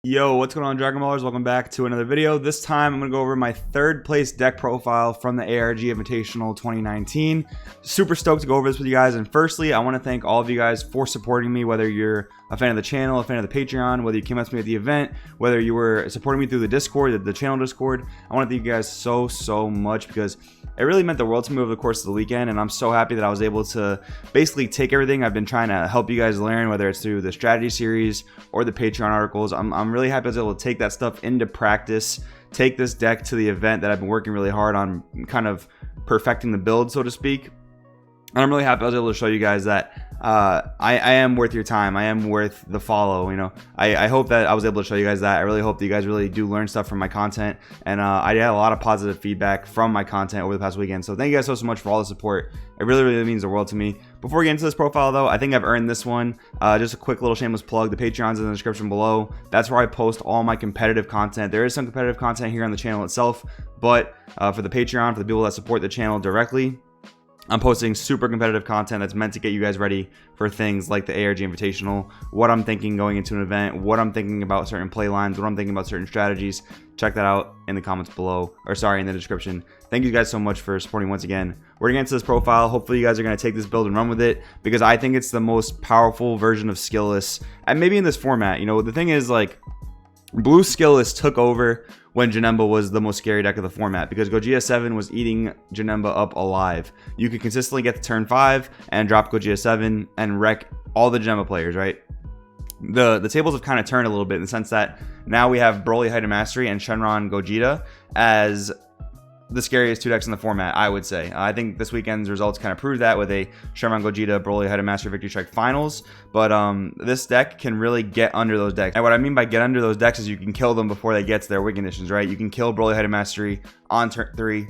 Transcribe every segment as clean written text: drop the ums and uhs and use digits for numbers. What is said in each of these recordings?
Yo, what's going on, Dragon Ballers? Welcome back to another video. This time I'm going to go over my third place deck profile from the ARG Invitational 2019. Super stoked to go over this with you guys. And firstly, I want to thank all of you guys for supporting me, whether you're a fan of the channel, a fan of the Patreon, whether you came up to me at the event, whether you were supporting me through the Discord, the channel Discord. I want to thank you guys so much because it really meant the world to me over the course of the weekend, and I'm so happy that I was able to basically take everything I've been trying to help you guys learn, whether it's through the strategy series or the Patreon articles. I'm really happy I was able to take that stuff into practice, take this deck to the event that I've been working really hard on, kind of perfecting the build, so to speak. And I'm really happy I was able to show you guys that I am worth your time. I am worth the follow. You know, I hope that I was able to show you guys that. I really hope that you guys really do learn stuff from my content. And I had a lot of positive feedback from my content over the past weekend. So thank you guys so much for all the support. It really means the world to me. Before we get into this profile though, I think I've earned this one. Just a quick little shameless plug. The Patreon's in the description below. That's where I post all my competitive content. There is some competitive content here on the channel itself, but for the Patreon, for the people that support the channel directly, I'm posting super competitive content that's meant to get you guys ready for things like the ARG Invitational, what I'm thinking going into an event, what I'm thinking about certain play lines, what I'm thinking about certain strategies. Check that out in the comments below, or sorry, in the description. Thank you guys so much for supporting once again. We're gonna get into this profile. Hopefully you guys are gonna take this build and run with it, because I think it's the most powerful version of Skilless, and maybe in this format. You know, the thing is, like, Blue Skilless took over when Janemba was the most scary deck of the format, because Gogeta 7 was eating Janemba up alive. You could consistently get to turn 5 and drop Gogeta 7 and wreck all the Janemba players, right? The tables have kind of turned a little bit in the sense that now we have Broly Height of Mastery and Shenron Gogeta as the scariest two decks in the format, I would say. I think this weekend's results kind of prove that with a Shenron Gogeta Broly Height of Mastery Victory Strike finals. But this deck can really get under those decks. And what I mean by get under those decks is you can kill them before they get to their win conditions, right? You can kill Broly Height of Mastery on turn 3.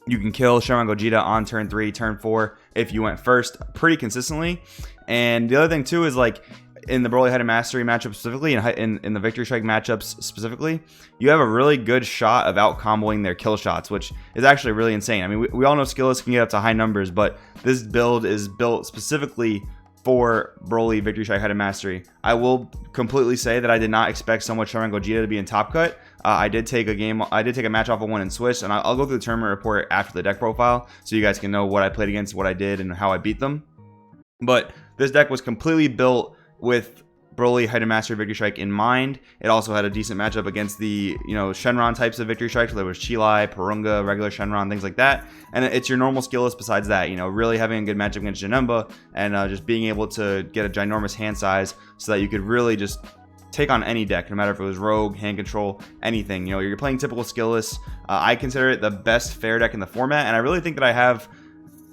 You can kill Shenron Gogeta on turn 3, turn 4 if you went first pretty consistently. And the other thing too is, like, in the Broly Height of Mastery matchup specifically, in the Victory Strike matchups specifically, you have a really good shot of out-comboing their kill shots, which is actually really insane. I mean, we all know Skilless can get up to high numbers, but this build is built specifically for Broly Victory Strike Height of Mastery. I will completely say that I did not expect so much Shenron Gogeta to be in Top Cut. I did take a match off of one and switch, and I'll go through the tournament report after the deck profile, so you guys can know what I played against, what I did, and how I beat them. But this deck was completely built with Broly Height of Mastery Victory Strike in mind. It also had a decent matchup against the, you know, Shenron types of Victory Strikes. So there was Chilai, Porunga, regular Shenron, things like that. And it's your normal Skilless besides that, you know, really having a good matchup against Janemba, and just being able to get a ginormous hand size so that you could really just take on any deck, no matter if it was Rogue, hand control, anything. You know, you're playing typical Skilless. I consider it the best fair deck in the format, and I really think that I have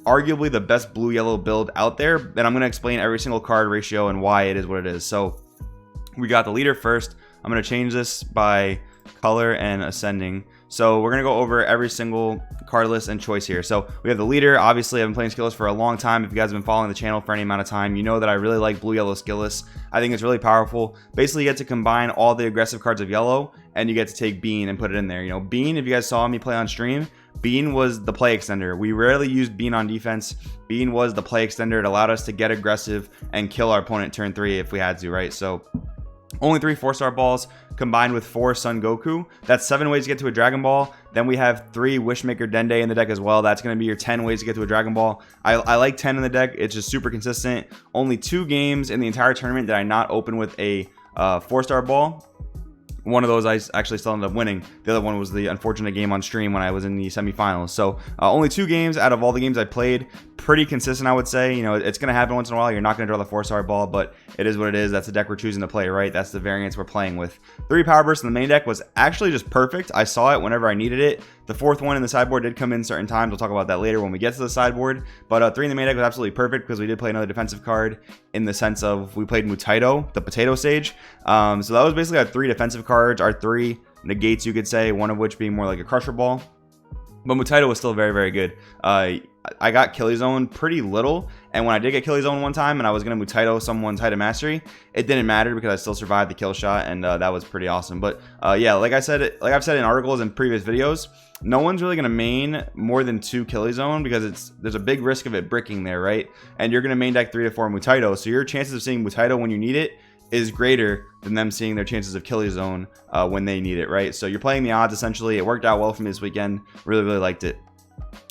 arguably the best blue-yellow build out there, and I'm going to explain every single card ratio and why it is what it is. So we got the leader first. I'm going to change this by color and ascending. So we're going to go over every single card list and choice here. So we have the leader. Obviously, I've been playing Skilless for a long time. If you guys have been following the channel for any amount of time, you know that I really like blue-yellow Skilless. I think it's really powerful. Basically, you get to combine all the aggressive cards of yellow, and you get to take Bean and put it in there. You know, Bean, if you guys saw me play on stream, Bean was the play extender. We rarely used Bean on defense. Bean was the play extender. It allowed us to get aggressive and kill our opponent turn 3 if we had to, right? So only 3 4-star balls combined with 4 Son Goku. That's 7 ways to get to a Dragon Ball. Then we have 3 Wishmaker Dende in the deck as well. That's going to be your 10 ways to get to a Dragon Ball. I like 10 in the deck. It's just super consistent. Only 2 games in the entire tournament did I not open with a 4-star ball. One of those I actually still ended up winning. The other one was the unfortunate game on stream when I was in the semifinals. So only 2 games out of all the games I played. Pretty consistent, I would say. You know, it's going to happen once in a while. You're not going to draw the 4-star ball, but it is what it is. That's the deck we're choosing to play, right? That's the variance we're playing with. 3 Power Bursts in the main deck was actually just perfect. I saw it whenever I needed it. The 4th one in the sideboard did come in certain times. We'll talk about that later when we get to the sideboard. But 3 in the main deck was absolutely perfect because we did play another defensive card in the sense of we played Mutaito, the Potato Sage. So that was basically our 3 defensive cards, our 3 negates, you could say, one of which being more like a Crusher Ball. But Mutaito was still very good. I got Killy Zone pretty little, and when I did get Killy Zone one time and I was going to Mutaito someone's Height of Mastery, it didn't matter because I still survived the kill shot, and that was pretty awesome. But yeah, like I've said in articles and previous videos, no one's really going to main more than 2 Killy Zone because there's a big risk of it bricking there, right? And you're going to main deck 3 to 4 Mutaito, so your chances of seeing Mutaito when you need it is greater than them seeing their chances of killing zone when they need it, right? So you're playing the odds essentially. It worked out well for me this weekend. Really liked it.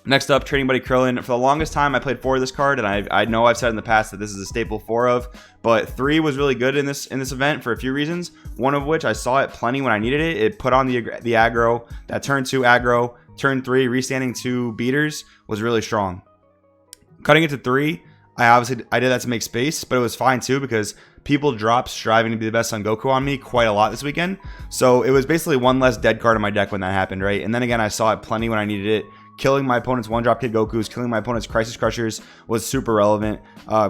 Next up, Trading Buddy Krillin. For the longest time, I played 4 of this card, and I know I've said in the past that this is a staple 4 of, but 3 was really good in this event for a few reasons. One of which, I saw it plenty when I needed it. It put on the aggro. That turn 2 aggro, turn 3 restanding 2 beaters was really strong. Cutting it to 3, I did that to make space, but it was fine too because people dropped striving to be the best on Goku on me quite a lot this weekend. So it was basically one less dead card in my deck when that happened, right? And then again, I saw it plenty when I needed it. Killing my opponent's 1-drop Kid Gokus, killing my opponent's Crisis Crushers was super relevant.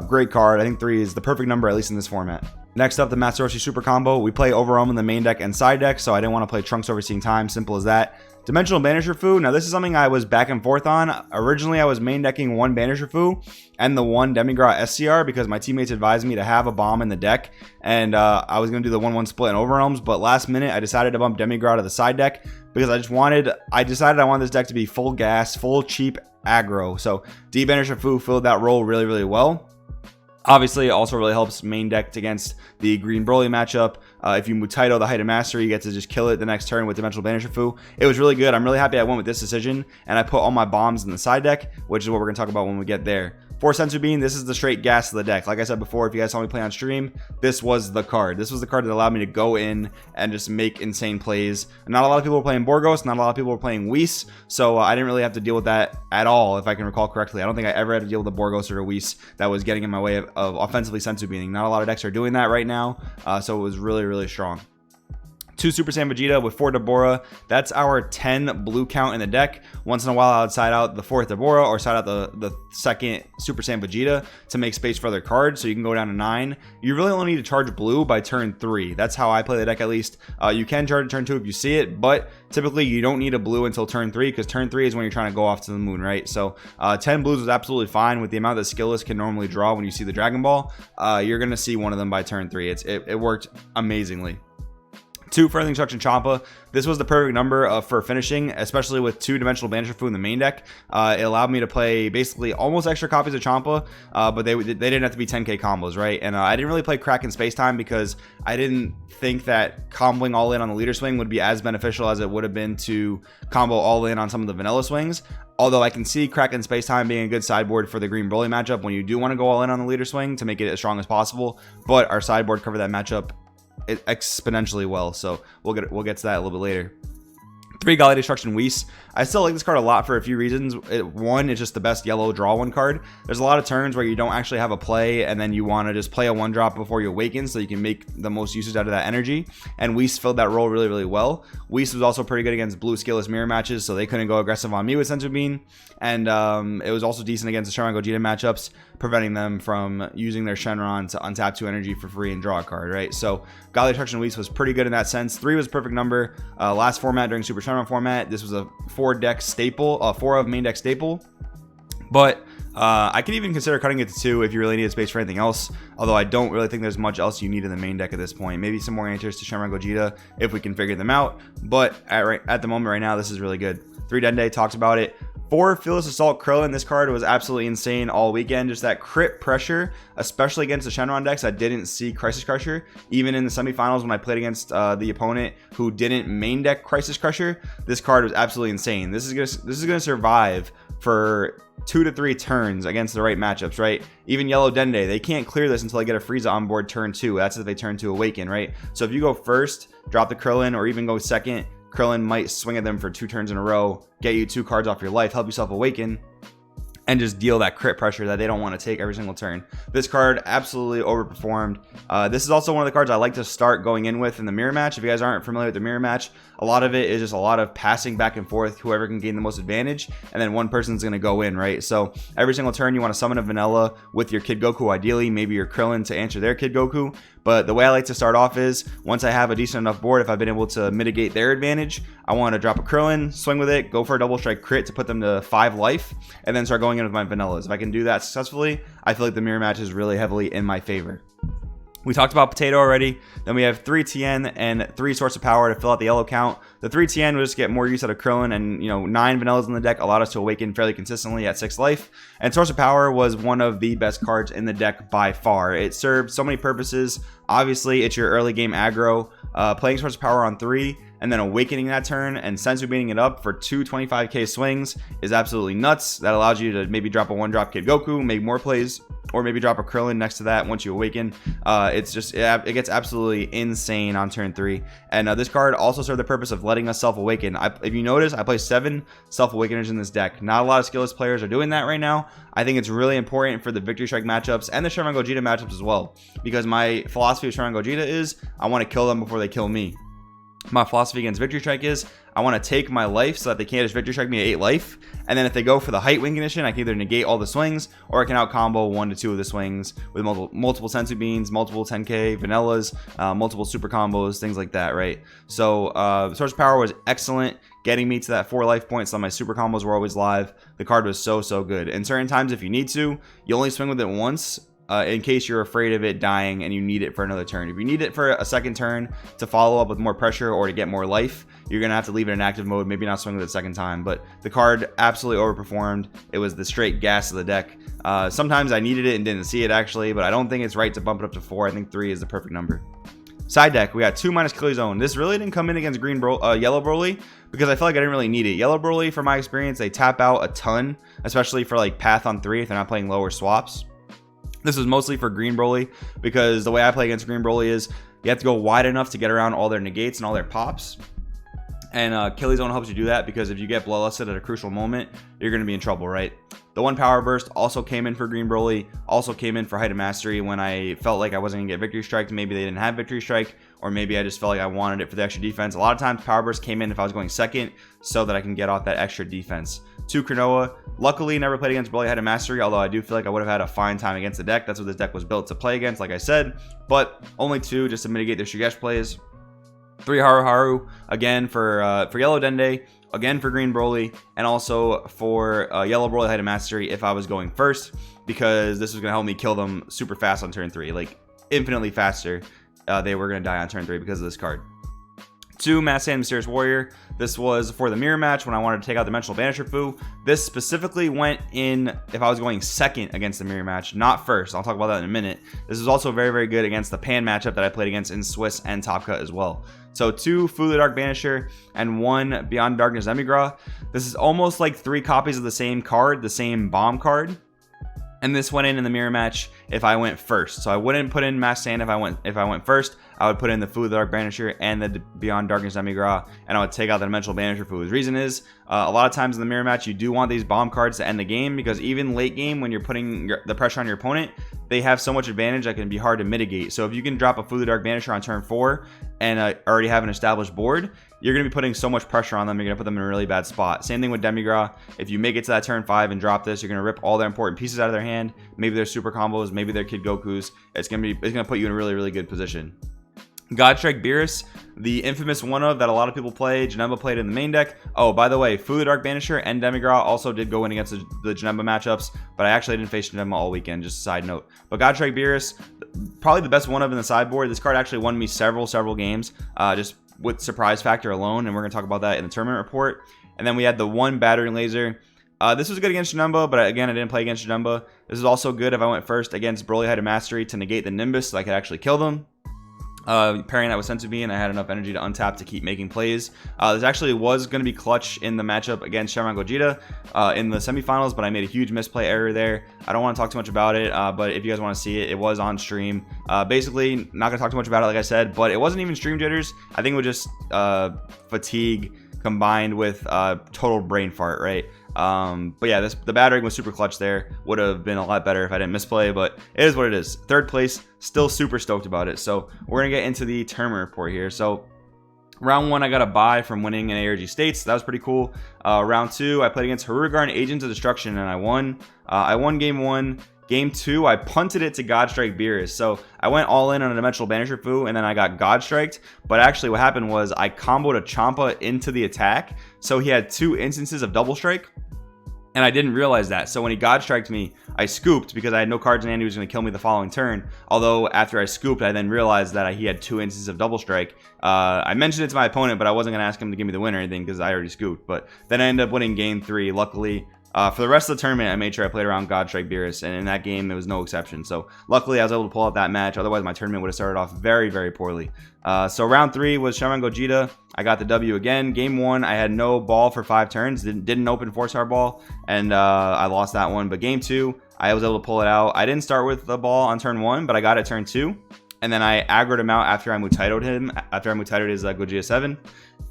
Great card. I think 3 is the perfect number, at least in this format. Next up, the Matsoroshi Super Combo. We play Overwhelm in the main deck and side deck, so I didn't want to play Trunks Overseeing Time. Simple as that. Dimensional Banisher Fu. Now, this is something I was back and forth on. Originally, I was main decking 1 Banisher Fu and the 1 Demigra SCR because my teammates advised me to have a bomb in the deck, and I was going to do the 1-1 split in Overwhelms, but last minute, I decided to bump Demigra to the side deck because I decided I wanted this deck to be full gas, full cheap aggro. So D Banisher Fu filled that role really well. Obviously, it also really helps main decked against the Green Broly matchup. If you Mutaito the Height of Mastery, you get to just kill it the next turn with Dimensional Banisher Fu. It was really good. I'm really happy I went with this decision, and I put all my bombs in the side deck, which is what we're going to talk about when we get there. For Senzu Bean, this is the straight gas of the deck. Like I said before, if you guys saw me play on stream, this was the card. This was the card that allowed me to go in and just make insane plays. Not a lot of people were playing Borgos, not a lot of people were playing Whis, so I didn't really have to deal with that at all, if I can recall correctly. I don't think I ever had to deal with a Borgos or a Whis that was getting in my way of offensively Senzu Beaning. Not a lot of decks are doing that right now, so it was really strong. 2 Super Saiyan Vegeta with 4 Deborah. That's our 10 blue count in the deck. Once in a while, I would side out the 4th Deborah or side out the 2nd Super Saiyan Vegeta to make space for other cards, so you can go down to 9. You really only need to charge blue by turn 3. That's how I play the deck, at least. You can charge turn 2 if you see it, but typically you don't need a blue until turn 3 because turn 3 is when you're trying to go off to the moon, right? So 10 blues is absolutely fine with the amount that Skilless can normally draw when you see the Dragon Ball. You're going to see one of them by turn 3. It worked amazingly. 2 Further Instruction Champa. This was the perfect number for finishing, especially with 2 Dimensional Banisher Fu in the main deck. It allowed me to play basically almost extra copies of Champa, but they didn't have to be 10k combos, right? And I didn't really play Crack in Space Time because I didn't think that comboing all in on the leader swing would be as beneficial as it would have been to combo all in on some of the vanilla swings. Although I can see Crack in Space Time being a good sideboard for the Green Broly matchup when you do want to go all in on the leader swing to make it as strong as possible, but our sideboard covered that matchup exponentially well, so we'll get to that a little bit later. 3 Galley Destruction Whis. I still like this card a lot for a few reasons. One, it's just the best yellow draw 1 card. There's a lot of turns where you don't actually have a play, and then you want to just play a 1-drop before you awaken so you can make the most usage out of that energy, and Whis filled that role really well. Whis was also pretty good against blue Skilless mirror matches, so they couldn't go aggressive on me with Senzu Bean, and it was also decent against the Shenron Gogeta matchups, preventing them from using their Shenron to untap 2 energy for free and draw a card, right? So Galley Destruction Whis was pretty good in that sense. 3 was a perfect number. Last format during Super Shenron format, this was a 4 deck staple, 4 of main deck staple, but I could even consider cutting it to 2 if you really needed space for anything else, although I don't really think there's much else you need in the main deck at this point. Maybe some more answers to Shenron Gogeta if we can figure them out, but at the moment right now, this is really good. 3 Dende talked about it. 4 Fearless Assault Krillin. This card was absolutely insane all weekend. Just that crit pressure, especially against the Shenron decks. I didn't see Crisis Crusher. Even in the semifinals when I played against the opponent who didn't main deck Crisis Crusher, this card was absolutely insane. This is gonna survive for 2 to 3 turns against the right matchups, right? Even Yellow Dende, they can't clear this until they get a Frieza on board turn 2. That's if they turn to Awaken, right? So if you go first, drop the Krillin, or even go second, Krillin might swing at them for 2 turns in a row, get you 2 cards off your life, help yourself awaken, and just deal that crit pressure that they don't want to take every single turn. This card absolutely overperformed. This is also one of the cards I like to start going in with in the mirror match. If you guys aren't familiar with the mirror match, a lot of it is just a lot of passing back and forth, whoever can gain the most advantage, and then one person's going to go in, right? So every single turn you want to summon a vanilla with your Kid Goku, ideally, maybe your Krillin to answer their Kid Goku. But the way I like to start off is, once I have a decent enough board, if I've been able to mitigate their advantage, I want to drop a Krillin, swing with it, go for a double strike crit to put them to 5 life, and then start going in with my vanillas. If I can do that successfully, I feel like the mirror match is really heavily in my favor. We talked about Potato already. Then we have 3 TN and 3 Source of Power to fill out the yellow count. The 3 TN will just get more use out of Krillin, and 9 Vanillas in the deck allowed us to awaken fairly consistently at 6 life. And Source of Power was one of the best cards in the deck by far. It served so many purposes. Obviously, it's your early game aggro. Playing Source of Power on 3 and then awakening that turn and sensu beating it up for 2 25k swings is absolutely nuts. That allows you to maybe drop a 1-drop Kid Goku, make more plays, or maybe drop a Krillin next to that once you awaken. It gets absolutely insane on turn 3. And this card also served the purpose of letting us self-awaken. If you notice, I play 7 self-awakeners in this deck. Not a lot of Skilless players are doing that right now. I think it's really important for the Victory Strike matchups and the Shenron Gogeta matchups as well, because my philosophy of Shenron Gogeta is I want to kill them before they kill me. My philosophy against Victory Strike is I want to take my life so that they can't just Victory Strike me at 8 life, and then if they go for the height wing condition, I can either negate all the swings, or I can out combo 1 to 2 of the swings with multiple sensu beans, multiple 10k vanillas, multiple super combos, things like that, right? So Source of Power was excellent, getting me to that 4 life point, so my super combos were always live. The card was so good. In certain times, if you need to, you only swing with it once, in case you're afraid of it dying and you need it for another turn. If you need it for a second turn to follow up with more pressure or to get more life, you're gonna have to leave it in active mode, maybe not swing with it a second time. But the card absolutely overperformed. It was the straight gas of the deck. Sometimes I needed it and didn't see it actually, but I don't think it's right to bump it up to 4. I think 3 is the perfect number. Side deck, we got 2 minus Killy Zone. This really didn't come in against Yellow Broly because I felt like I didn't really need it. Yellow Broly, from my experience, they tap out a ton, especially for like Path on 3 if they're not playing lower swaps. This is mostly for Green Broly, because the way I play against Green Broly is you have to go wide enough to get around all their negates and all their pops. And Killy Zone helps you do that, because if you get Bloodlusted at a crucial moment, you're going to be in trouble, right? The 1 Power Burst also came in for Green Broly, also came in for Height of Mastery when I felt like I wasn't going to get Victory Strike. Maybe they didn't have Victory Strike, or maybe I just felt like I wanted it for the extra defense. A lot of times Power Burst came in if I was going second so that I can get off that extra defense. 2 Cronoa, luckily never played against Broly Height of Mastery, although I do feel like I would have had a fine time against the deck. That's what this deck was built to play against, like I said, but only 2 just to mitigate their Shugesh plays. 3 Haru Haru, again for Yellow Dende, again for Green Broly, and also for Yellow Broly Height of Mastery if I was going first, because this was going to help me kill them super fast on turn 3, like infinitely faster. They were going to die on turn 3 because of this card. 2 Mass Sand Mysterious Warrior. This was for the mirror match when I wanted to take out Dimensional Banisher Fu. This specifically went in if I was going second against the mirror match, not first. I'll talk about that in a minute. This is also very good against the Pan matchup that I played against in Swiss and Top Cut as well. So 2 Fu the Dark Banisher and 1 Beyond Darkness Demigra. This is almost like 3 copies of the same card, the same bomb card. And this went in the mirror match if I went first. So I wouldn't put in Mass Sand if I went first. I would put in the Fu the Dark Banisher and the Beyond Darkness Demigra, and I would take out the Dimensional Banisher Fu. The reason is, a lot of times in the mirror match, you do want these bomb cards to end the game, because even late game, when you're putting the pressure on your opponent, they have so much advantage that can be hard to mitigate. So if you can drop a Fu the Dark Banisher on turn 4 and already have an established board, you're going to be putting so much pressure on them, you're going to put them in a really bad spot. Same thing with Demigra. If you make it to that turn 5 and drop this, you're going to rip all their important pieces out of their hand. Maybe their super combos, maybe their Kid Gokus. It's going to put you in a really good position. Godstrike Beerus, the infamous one of that a lot of people play. Janemba played in the main deck. Oh, by the way, Fu the Dark Banisher and Demigra also did go in against the Janemba matchups, but I actually didn't face Janemba all weekend, just a side note. But Godstrike Beerus, probably the best one of in the sideboard. This card actually won me several games, just with surprise factor alone, and we're going to talk about that in the tournament report. And then we had the 1 Battering Laser. This was good against Janemba, but again, I didn't play against Janemba. This is also good if I went first against Broly Height of Mastery to negate the Nimbus so I could actually kill them. Pairing that with Sensu Bean, I had enough energy to untap to keep making plays. This actually was going to be clutch in the matchup against Shenron Gogeta in the semifinals, but I made a huge misplay error there. I don't want to talk too much about it, but if you guys want to see it, it was on stream. Basically, not going to talk too much about it, like I said, but it wasn't even stream jitters. I think it was just fatigue combined with total brain fart, right? But yeah, the battering was super clutch there. Would have been a lot better if I didn't misplay, but it is what it is. 3rd place, still super stoked about it. So we're gonna get into the tournament report here. So round 1, I got a bye from winning in ARG States. That was pretty cool. Round 2, I played against Harugar and Agents of Destruction, and I won. I won game 1. Game 2, I punted it to Godstrike Beerus. So I went all in on a Dimensional Banisher Fu, and then I got Godstriked. But actually what happened was I comboed a Champa into the attack. So he had 2 instances of Double Strike. And I didn't realize that. So when he God striked me, I scooped because I had no cards in hand. He was going to kill me the following turn. Although after I scooped, I then realized that he had 2 instances of double strike. I mentioned it to my opponent, but I wasn't going to ask him to give me the win or anything because I already scooped. But then I ended up winning game 3. Luckily, for the rest of the tournament, I made sure I played around God Strike Beerus, and in that game, there was no exception. So luckily, I was able to pull out that match. Otherwise, my tournament would have started off very, very poorly. So round 3 was Shaman Gogeta. I got the W again. Game 1, I had no ball for 5 turns. Didn't open 4-star ball, and I lost that one. But game 2, I was able to pull it out. I didn't start with the ball on turn 1, but I got it turn 2. And then I aggroed him out after I Mutaido'd him, after I Mutaido'd his Gogeta 7.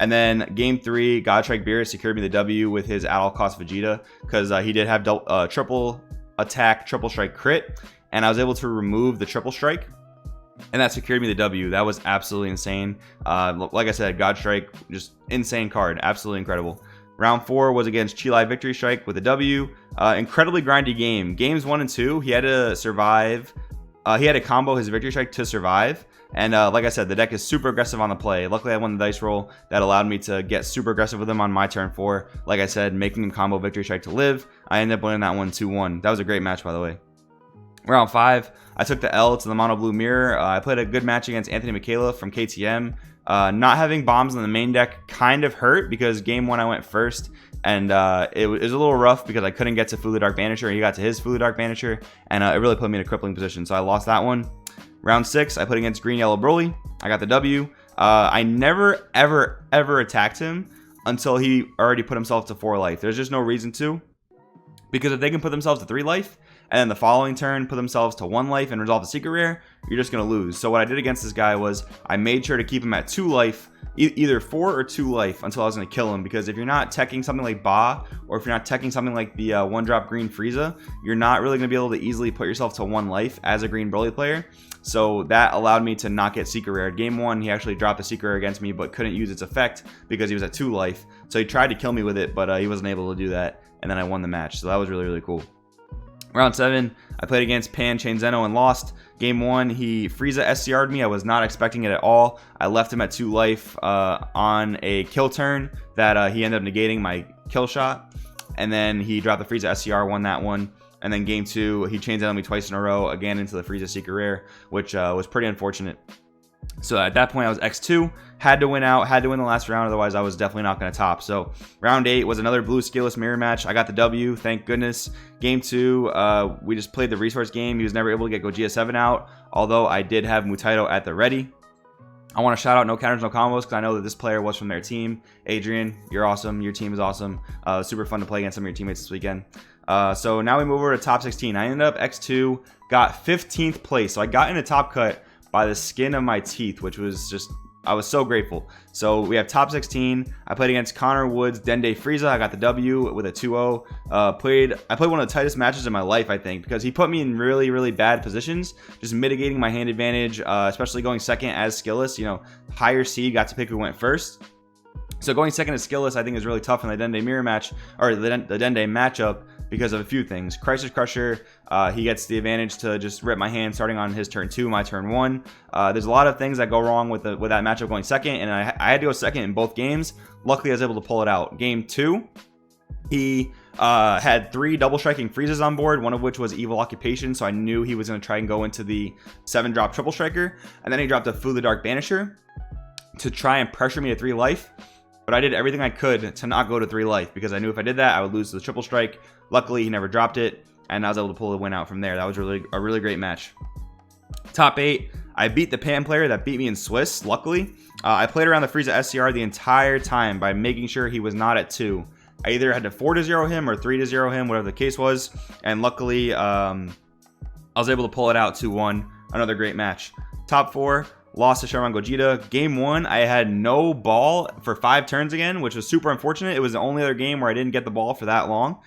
And then game 3, God Strike Beerus secured me the W with his at all cost Vegeta, because he did have triple attack, triple strike crit, and I was able to remove the triple strike, and that secured me the W. That was absolutely insane. Like I said, God Strike, just insane card, absolutely incredible. Round 4 was against Chilai Victory Strike with a W. Incredibly grindy game. Games 1 and 2, he had to survive. He had to combo his Victory Strike to survive. And like I said, the deck is super aggressive on the play. Luckily, I won the dice roll that allowed me to get super aggressive with him on my turn 4. Like I said, making him combo Victory Strike to live. I ended up winning that one 2-1. That was a great match, by the way. Round 5, I took the L to the Mono Blue Mirror. I played a good match against Anthony Michaela from KTM. Not having bombs in the main deck kind of hurt because game 1 I went first. And it was a little rough because I couldn't get to Fulu Dark Banisher. He got to his Fulu Dark Banisher, and it really put me in a crippling position. So I lost that one. Round 6, I put against Green Yellow Broly. I got the W. I never, ever attacked him until he already put himself to 4 life. There's just no reason to. Because if they can put themselves to 3 life, and then the following turn put themselves to 1 life and resolve the secret rare, you're just going to lose. So what I did against this guy was I made sure to keep him at 2 life, either 4 or 2 life, until I was going to kill him. Because if you're not teching something like Ba, or if you're not teching something like the 1-drop green Frieza, you're not really going to be able to easily put yourself to 1 life as a green Broly player. So that allowed me to not get secret rare. Game 1, he actually dropped the secret rare against me, but couldn't use its effect because he was at 2 life. So he tried to kill me with it, but he wasn't able to do that. And then I won the match. So that was really, really cool. Round 7, I played against Pan Chain Zeno and lost. Game 1, he Frieza SCR'd me. I was not expecting it at all. I left him at 2 life on a kill turn that he ended up negating my kill shot. And then he dropped the Frieza SCR, won that one. And then game 2, he chain Zeno'd me twice in a row, again into the Frieza Secret Rare, which was pretty unfortunate. So at that point, I was X2, had to win out, had to win the last round, otherwise I was definitely not going to top. So round 8 was another blue Skilless mirror match. I got the W, thank goodness. Game 2, we just played the resource game. He was never able to get Gogeta 7 out, although I did have Mutaido at the ready. I want to shout out No Counters, No Combos, because I know that this player was from their team. Adrian, you're awesome. Your team is awesome. Super fun to play against some of your teammates this weekend. So now we move over to top 16. I ended up X2, got 15th place. So I got in the top cut by the skin of my teeth, which was just, I was so grateful. So we have top 16. I played against Connor Woods, Dende Frieza. I got the W with a 2-0. I played one of the tightest matches in my life, I think, because he put me in really, really bad positions, just mitigating my hand advantage, especially going second as Skilless. You know, higher seed, got to pick who went first. So going second as Skilless, I think, is really tough in the Dende mirror match, or the Dende matchup, because of a few things. Crisis Crusher, he gets the advantage to just rip my hand starting on his turn 2, my turn 1. There's a lot of things that go wrong with that matchup going second, and I had to go second in both games. Luckily, I was able to pull it out. Game 2, he had 3 double striking Friezas on board, one of which was Evil Occupation, so I knew he was going to try and go into the 7-drop triple striker, and then he dropped a Fu the Dark Banisher to try and pressure me to 3 life. But I did everything I could to not go to 3 life, because I knew if I did that, I would lose to the triple strike. Luckily, he never dropped it, and I was able to pull the win out from there. That was a really great match. Top 8, I beat the Pan player that beat me in Swiss, luckily. I played around the Frieza SCR the entire time by making sure he was not at 2. I either had to 4-0 him or 3-0 him, whatever the case was. And luckily, I was able to pull it out 2-1. Another great match. Top 4. Lost to Shaman Gogeta. Game 1, I had no ball for 5 turns again, which was super unfortunate. It was the only other game where I didn't get the ball for that long.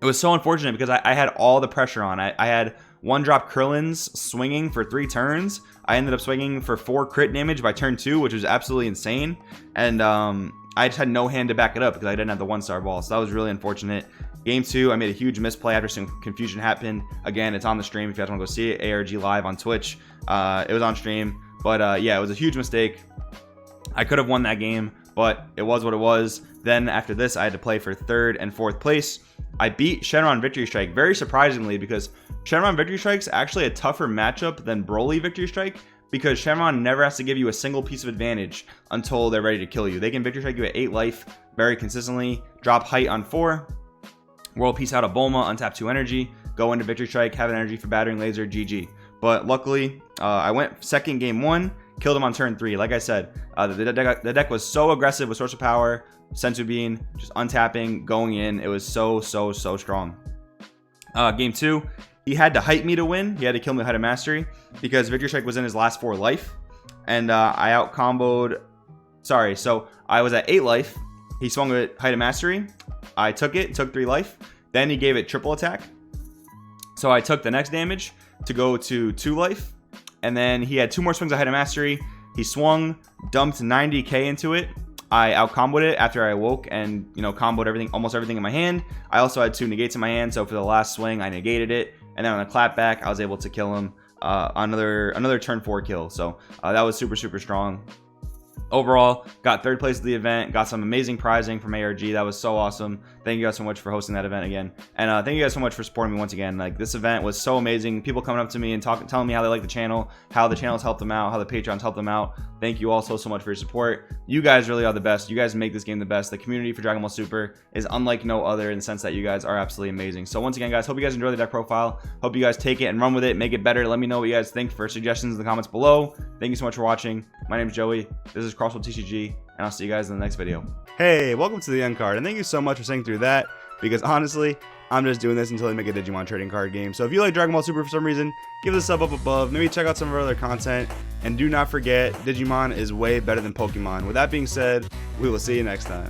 It was so unfortunate because I had all the pressure on. I had 1-drop Krillins swinging for 3 turns. I ended up swinging for 4 crit damage by turn 2, which was absolutely insane. And I just had no hand to back it up because I didn't have the 1-star ball. So that was really unfortunate. Game 2, I made a huge misplay after some confusion happened. Again, it's on the stream if you guys want to go see it. ARG live on Twitch. It was on stream. But yeah, it was a huge mistake. I could have won that game, but it was what it was. Then after this, I had to play for 3rd and 4th place. I beat Shenron Victory Strike, very surprisingly, because Shenron Victory Strike's actually a tougher matchup than Broly Victory Strike, because Shenron never has to give you a single piece of advantage until they're ready to kill you. They can Victory Strike you at 8 life very consistently, drop height on 4, World Peace out of Bulma, untap 2 energy, go into Victory Strike, have an energy for battering laser, GG. But luckily, I went second game 1, killed him on turn 3. Like I said, the deck was so aggressive with Source of Power, Senzu Bean, just untapping, going in. It was so strong. Game 2, he had to hype me to win. He had to kill me with Height of Mastery because Victory Strike was in his last 4 life. And I out comboed. Sorry, so I was at 8 life. He swung with Height of Mastery. I took it, took 3 life. Then he gave it triple attack. So I took the next damage to go to 2 life. And then he had 2 more swings of Height of Mastery. He swung, dumped 90k into it. I out comboed it after I awoke and, you know, comboed everything, almost everything in my hand. I also had 2 negates in my hand, so for the last swing, I negated it. And then on the clapback, I was able to kill him. Another turn 4 kill. So that was super strong. Overall, got 3rd place at the event, got some amazing prizing from ARG. That was so awesome. Thank you guys so much for hosting that event again. And thank you guys so much for supporting me once again. Like, this event was so amazing. People coming up to me and telling me how they like the channel, how the channel's helped them out, how the Patreons helped them out. Thank you all so much for your support. You guys really are the best. You guys make this game the best. The community for Dragon Ball Super is unlike no other in the sense that you guys are absolutely amazing. So once again, guys, hope you guys enjoy the deck profile. Hope you guys take it and run with it, make it better. Let me know what you guys think for suggestions in the comments below. Thank you so much for watching. My name is Joey. This is Crossworld TCG, and I'll see you guys in the next video. Hey, welcome to the end card, and thank you so much for sitting through that, because honestly, I'm just doing this until I make a Digimon trading card game. So if you like Dragon Ball Super for some reason, give it a sub up above, maybe check out some of our other content, and do not forget, Digimon is way better than Pokemon. With that being said, we will see you next time.